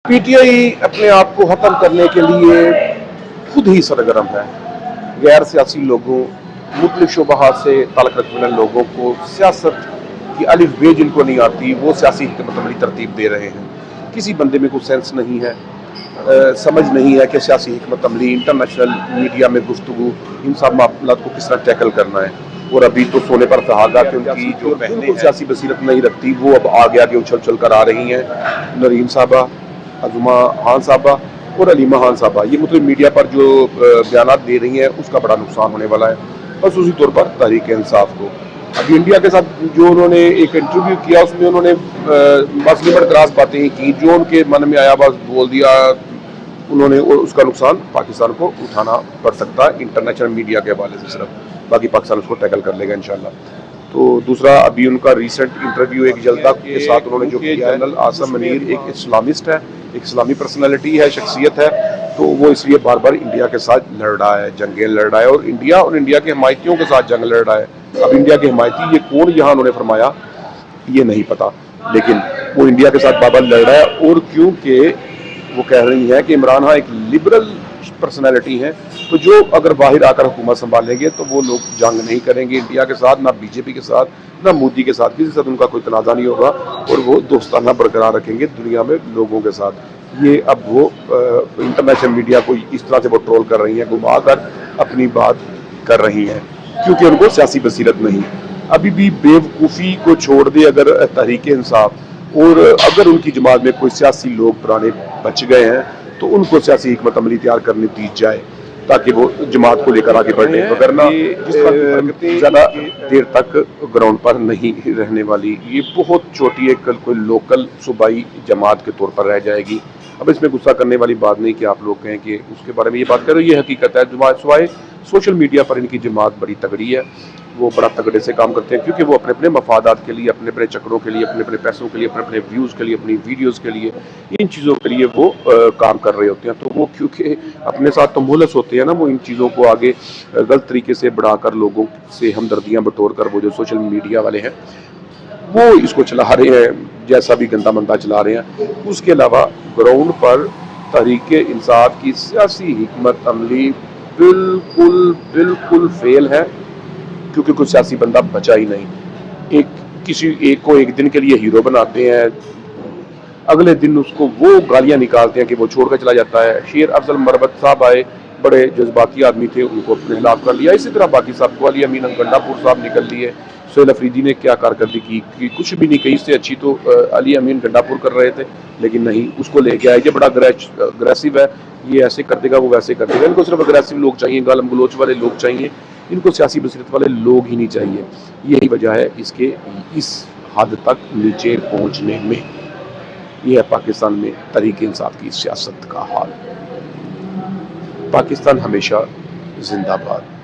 P T I اپنے آپ کو ختم کرنے کے لیے خود ہی سرگرم ہے. غیر سیاسی لوگوں، مختلف شعبہ سے تعلق رکھنے والے لوگوں کو سیاست کی الف بے جن کو نہیں آتی وہ سیاسی حکمت عملی ترتیب دے رہے ہیں. کسی بندے میں کوئی سینس نہیں ہے، سمجھ نہیں ہے کہ سیاسی حکمت عملی، انٹرنیشنل میڈیا میں گفتگو، ان سب معاملات کو کس طرح ٹیکل کرنا ہے. اور ابھی تو سونے پر سہاگا کہ ان کی جو بالکل سیاسی بصیرت نہیں رکھتی وہ اب آگے آگے اچھل چل کر آ رہی ہیں. نرین صاحبہ، عظمہ خان صاحبہ اور علیمہ خان صاحبہ یہ مطلب میڈیا پر جو بیانات دے رہی ہیں اس کا بڑا نقصان ہونے والا ہے. خصوصی طور پر تحریک انصاف کو. ابھی انڈیا کے ساتھ جو انہوں نے ایک انٹرویو کیا اس میں انہوں نے بس لمٹ کراس باتیں کی، جو ان کے من میں آیا بس بول دیا انہوں نے، اور اس کا نقصان پاکستان کو اٹھانا پڑ سکتا ہے انٹرنیشنل میڈیا کے حوالے سے. صرف باقی پاکستان اس کو ٹیکل کر لے گا انشاءاللہ. تو دوسرا ابھی ان کا ریسنٹ انٹرویو ایک جلدہ کے ساتھ انہوں نے جو کیا ہے، جنرل عاصم منیر ایک اسلامسٹ ہے، ایک اسلامی پرسنالٹی ہے، شخصیت ہے، تو وہ اس لیے بار بار انڈیا کے ساتھ لڑ رہا ہے، جنگیں لڑ رہا ہے، اور انڈیا کے حمایتیوں کے ساتھ جنگ لڑ رہا ہے. اب انڈیا کے حمایتی یہ کون یہاں انہوں نے فرمایا یہ نہیں پتا، لیکن وہ انڈیا کے ساتھ بار بار لڑ رہا ہے. اور کیونکہ وہ کہہ رہی ہیں کہ عمران خان ایک لبرل پرسنالٹی ہیں، تو جو اگر باہر آ کر حکومت سنبھالیں گے تو وہ لوگ جنگ نہیں کریں گے انڈیا کے ساتھ، نہ بی جے پی کے ساتھ، نہ مودی کے ساتھ، کسی کے ساتھ ان کا کوئی تنازع نہیں ہوگا، اور وہ دوستانہ برقرار رکھیں گے دنیا میں لوگوں کے ساتھ. یہ اب وہ انٹرنیشنل میڈیا کو اس طرح سے وہ ٹرول کر رہی ہیں، گھما کر اپنی بات کر رہی ہیں کیونکہ ان کو سیاسی بصیرت نہیں. ابھی بھی بیوقوفی کو چھوڑ دے اگر تحریک انصاف، اور اگر ان کی جماعت میں کوئی سیاسی لوگ پرانے بچ گئے ہیں تو ان کو سیاسی حکمت عملی تیار کرنے دی جائے تاکہ وہ جماعت کو لے کر آگے بڑھیں، وگرنہ زیادہ دیر تک گراؤنڈ پر نہیں رہنے والی. یہ بہت چھوٹی ایک کوئی لوکل صوبائی جماعت کے طور پر رہ جائے گی. اب اس میں غصہ کرنے والی بات نہیں کہ آپ لوگ کہیں کہ اس کے بارے میں یہ بات کرو، یہ حقیقت ہے. جماعت سوائے سوشل میڈیا پر ان کی جماعت بڑی تگڑی ہے، وہ بڑا تگڑے سے کام کرتے ہیں کیونکہ وہ اپنے اپنے مفادات کے لیے، اپنے اپنے چکروں کے لیے، اپنے اپنے پیسوں کے لیے، اپنے اپنے ویوز کے لیے، اپنی ویڈیوز کے لیے، ان چیزوں کے لیے وہ کام کر رہے ہوتے ہیں. تو وہ کیونکہ اپنے ساتھ تو ملس ہوتے ہیں نا، وہ ان چیزوں کو آگے غلط طریقے سے بڑھا کر لوگوں سے ہمدردیاں بٹور کر وہ جو سوشل میڈیا والے ہیں وہ اس کو چلا رہے ہیں جیسا بھی گندا مندہ چلا رہے ہیں. اس کے علاوہ گراؤنڈ پر تحریک انصاف کی سیاسی حکمت عملی بالکل فیل ہے کیونکہ کوئی سیاسی بندہ بچا ہی نہیں. کسی ایک کو ایک دن کے لیے ہیرو بناتے ہیں، اگلے دن اس کو وہ گالیاں نکالتے ہیں کہ وہ چھوڑ کر چلا جاتا ہے. شیر افضل مربت صاحب آئے، بڑے جذباتی آدمی تھے، ان کو اپنے خلاف کر لیا. اسی طرح باقی صاحب کو علی امین گنڈا پور صاحب نکل لیے. سہیل افریدی نے کیا کارکردگی کی؟ کچھ بھی نہیں. کہیں سے اچھی تو علی امین گنڈا پور کر رہے تھے، لیکن نہیں، اس کو لے کے آئے کہ بڑا اگریسو ہے، یہ ایسے کر دے گا، وہ ویسے کر دے گا. ان کو صرف اگریسو لوگ چاہیے، گالم گلوچ والے لوگ چاہیے، ان کو سیاسی بصیرت والے لوگ ہی نہیں چاہیے. یہی وجہ ہے اس کے اس حد تک نیچے پہنچنے میں. یہ ہے پاکستان میں تحریک انصاف کی سیاست کا حال. پاکستان ہمیشہ زندہ باد.